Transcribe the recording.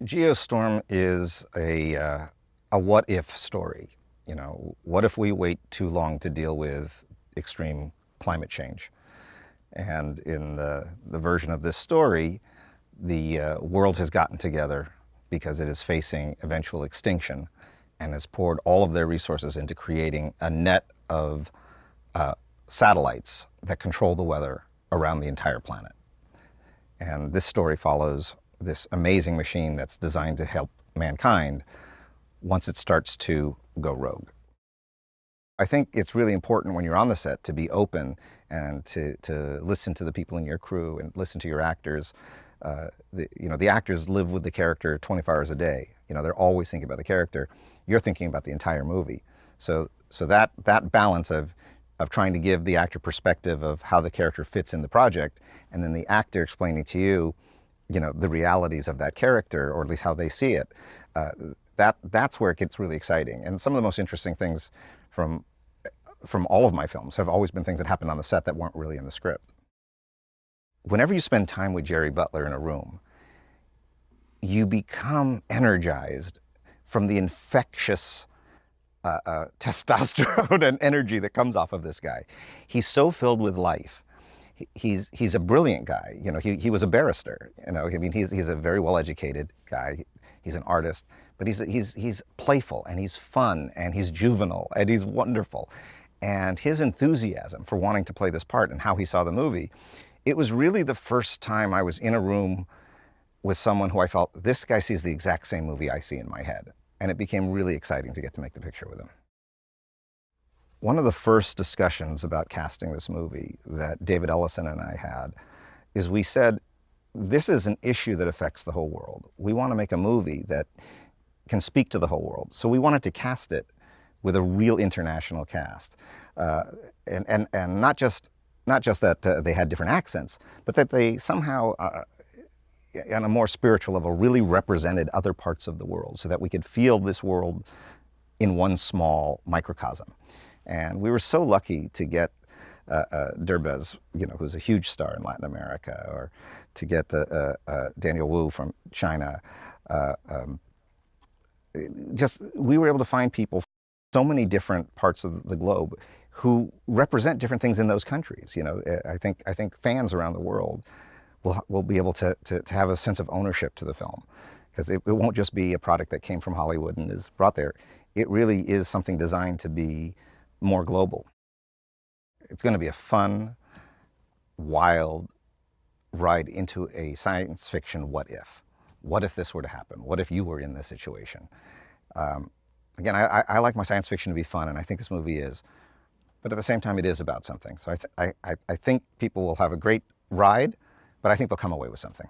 Geostorm is a what-if story. You know, what if we wait too long to deal with extreme climate change? And in the version of this story, the world has gotten together because it is facing eventual extinction and has poured all of their resources into creating a net of satellites that control the weather around the entire planet. And this story follows this amazing machine that's designed to help mankind once it starts to go rogue. I think it's really important when you're on the set to be open and to listen to the people in your crew and listen to your actors. The actors live with the character 24 hours a day. You know, they're always thinking about the character. You're thinking about the entire movie. So that balance of trying to give the actor perspective of how the character fits in the project, and then the actor explaining to you, you know, the realities of that character, or at least how they see it, that's where it gets really exciting. And some of the most interesting things from all of my films have always been things that happened on the set that weren't really in the script. Whenever you spend time with Gerard Butler in a room, you become energized from the infectious testosterone and energy that comes off of this guy. He's so filled with life. He's a brilliant guy. You know, he was a barrister. You know, I mean, he's a very well-educated guy. He's an artist, but he's playful and he's fun and he's juvenile and he's wonderful. And his enthusiasm for wanting to play this part and how he saw the movie, it was really the first time I was in a room with someone who I felt, this guy sees the exact same movie I see in my head. And it became really exciting to get to make the picture with him. One of the first discussions about casting this movie that David Ellison and I had is we said, this is an issue that affects the whole world. We want to make a movie that can speak to the whole world. So we wanted to cast it with a real international cast. And not just that they had different accents, but that they somehow, on a more spiritual level, really represented other parts of the world so that we could feel this world in one small microcosm. And we were so lucky to get Derbez, you know, who's a huge star in Latin America, or to get Daniel Wu from China. We were able to find people from so many different parts of the globe who represent different things in those countries. You know, I think fans around the world will be able to have a sense of ownership to the film, because it won't just be a product that came from Hollywood and is brought there. It really is something designed to be more global. It's going to be a fun, wild ride into a science fiction what if. What if this were to happen? What if you were in this situation? Again, I like my science fiction to be fun, and I think this movie is. But at the same time, it is about something. So I think people will have a great ride, but I think they'll come away with something.